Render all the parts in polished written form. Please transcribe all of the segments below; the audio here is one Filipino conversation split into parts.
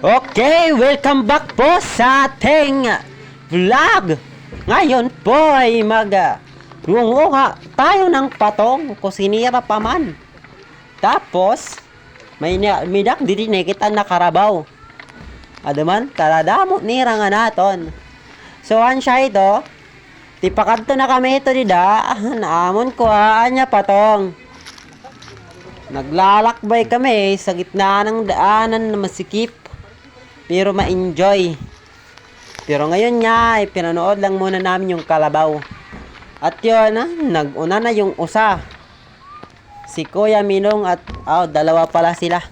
Okay, welcome back po sa ating vlog. Ngayon po ay ngunguha tayo ng patong kung sinira pa man. Tapos, may dakdidi kita na karabaw. Adaman, taladamo nira nga naton. So, ansya ito, tipakadto na kami ito dida, naamon ko niya patong. Naglalakbay kami sa gitna ng daanan na masikip pero ma-enjoy. Pero ngayon nga ay pinanood lang muna namin yung kalabaw. At yun nag-una na yung usa. Si Kuya Milong at dalawa pala sila.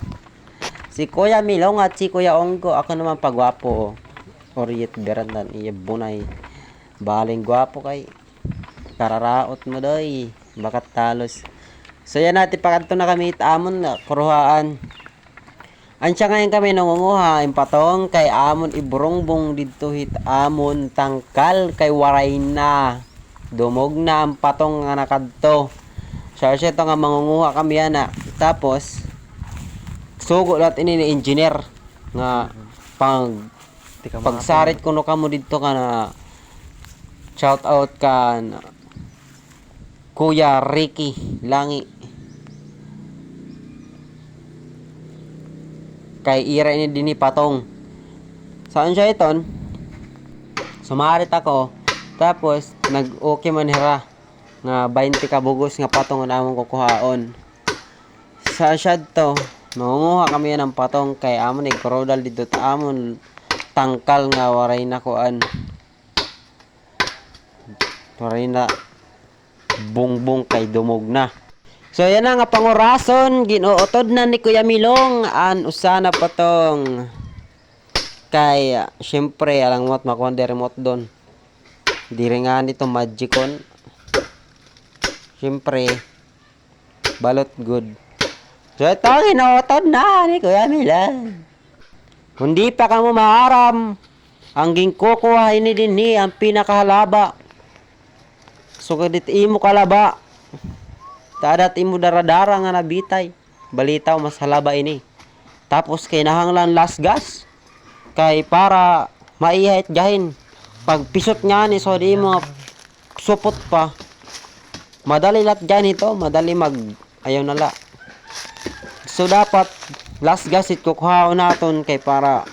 Si Kuya Milong at si Kuya Onggo. Ako naman pagwapo. Oriet berandan iya bunay. Baling gwapo kay kararaot mo doy. Bakat talos. So yan natin pakanto na kami amon na kuruhaan. Ansya ngayon kami nangunguha yung patong kay amon iburongbong dito hit amon tangkal kay waray na. Dumog na ang patong nga nakadto. So siya ito nga mangunguha kami yana. Tapos sugo lahat ini ni engineer nga pagsarit kuno kamo dito ka na shout out ka na Kuya Ricky Langi kay ira ini dini patong. Saan siya iton? Sumarit ako. Tapos nag-okay man hira nga 20 ka bugos nga patong na among kukuhaon. Sa siya to, mangunguha kami ng patong kay amon igrodal dito ta amon tangkal nga waray na kuan. Waray na bungbong kay dumog na. So yan na nga pangurason ginuotod na ni Kuya Milong an usana patong kay syempre alang mo't makuha di remote doon. Di rin nga nito magicon. Syempre balot good. So ito ginuotod na ni Kuya Milong. Kundi pa ka mo maaram ang gingkukuha ini din ni ang pinakahalaba. So kadit imo kalaba. Tadat imo daradara nga nabitay. Balitaw mas halaba ini. Tapos kay nahanglan last gas. Kay para maihit gahin. Pag pisot nga ni so di mo supot pa. Madali lat gahin ito. Madali mag ayaw nala. So dapat last gas it kukuhaon naton kay para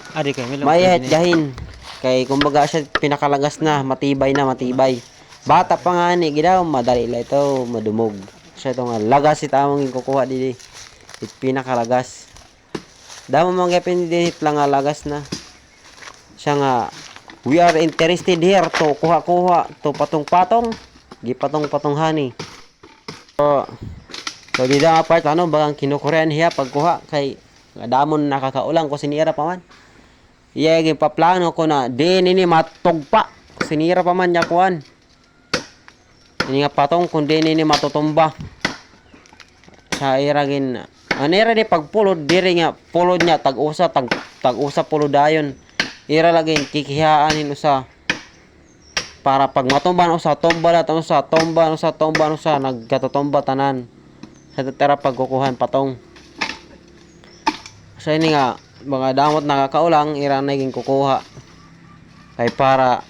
maihit gahin. Kay kumbaga siya pinakalagas na. Matibay na matibay. Bata pa nga ni gidaw madali la ito madumog. Siya ito nga lagas ito among kukuha dili. It pinakalagas. Damo mga pinidihit lang nga lagas na. Siya nga we are interested here to kuha-kuha to patong-patong. Gipatong-patong hani. So di da part bagang kinukurean hiya pagkuha kay damon nakakaulang ko sinira pa man. Iya gipaplano ko na di nini matugpa. Sinira pa man yakuan. Ini nga patong kundi nini matutumba. Sa iragin anira di pagpulod diri nga pulod niya tag-usa pulod dayon. Ira lagin kikihaanin usa. Para pag matumban usa tomba usa nagkatutumba tanan. Sa tera pagkukuhan patong. So ini nga mga damot nakakaulang ira naging kukuha. Kay para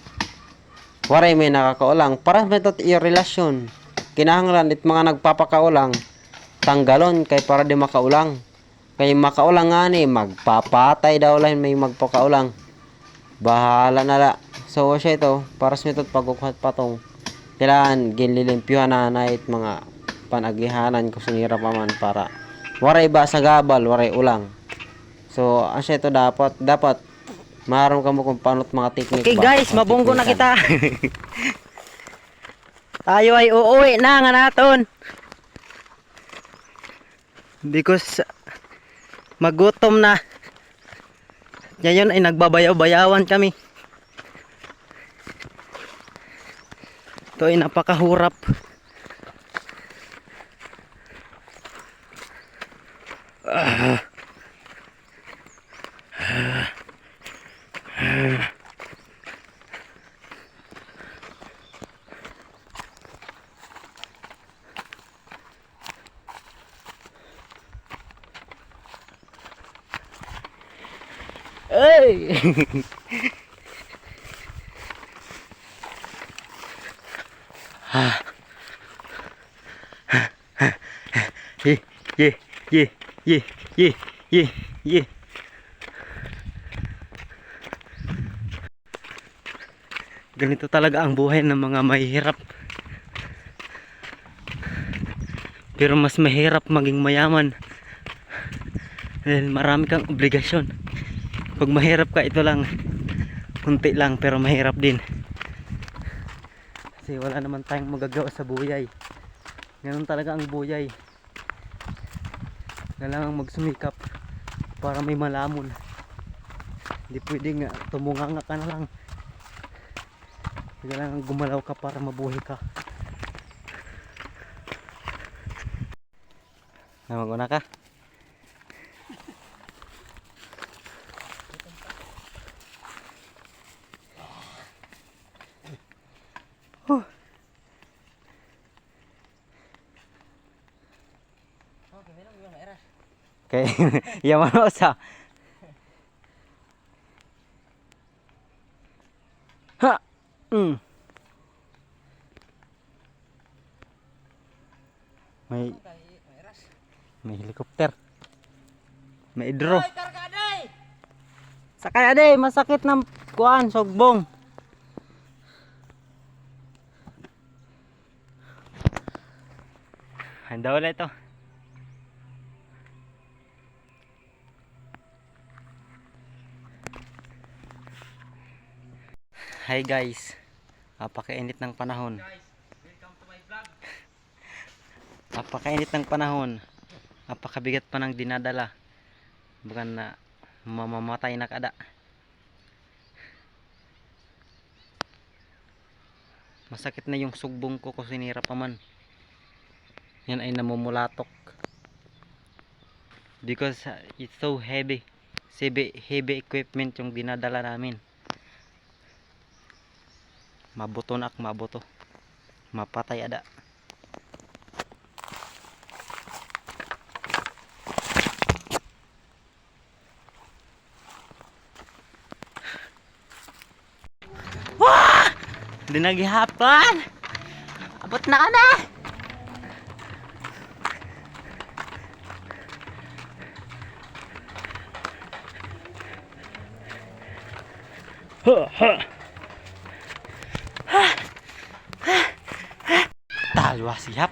waray may nakakaulang para metot iyo relasyon. Kinahanglan it mga nagpapakaulang tanggalon kay para di makaulang. Kay makaulang nga ni magpapatay daw lang may magpakaulang. Bahala na la. So siya ito para sa metot pagkukuhat patong. Kailangan ginlilimpyuhan na it mga panagihanan ko sinira pa man para waray ba sa gabal waray ulang. So asya ito dapat maram ka mo kung paano't mga technique. Okay guys, mabunggo na kita. Tayo ay uuwi na nga naton. Because magutom na. Ngayon ay nagbabayaw-bayawan kami. Ito ay napakahurap. Ay! Ye, ye, ye, ye, ye, ye, ye. Ganito talaga ang buhay ng mga mahihirap. Pero mas mahirap maging mayaman. Dahil marami kang obligasyon. Pag mahirap ka, ito lang. Kunti lang pero mahirap din. Kasi wala naman tayong magagawa sa buhay. Ganun talaga ang buhay. Kailangan magsumikap para may malamon. Hindi pwedeng tumunganga ka na lang. Kailangan gumalaw ka para mabuhay ka. Maguna ka. Okay, yaman mo sa. Ha. May helikopter. May idro. Sakay ade, masakit ng kuan, sogbong. Handa wala ito. Hi guys. Napakainit ng panahon. Napakainit ng panahon. Napakabigat pa ng dinadala. Baka na mamamatay na kada. Masakit na yung sugbong ko kasi sinira pa man. Yan ay namumulatok. Because it's so heavy. Heavy equipment yung dinadala namin. Mabuto na mabuto. Mapatay ada. Wah! Di naghihapon. Abot na ka na. Talwa siap.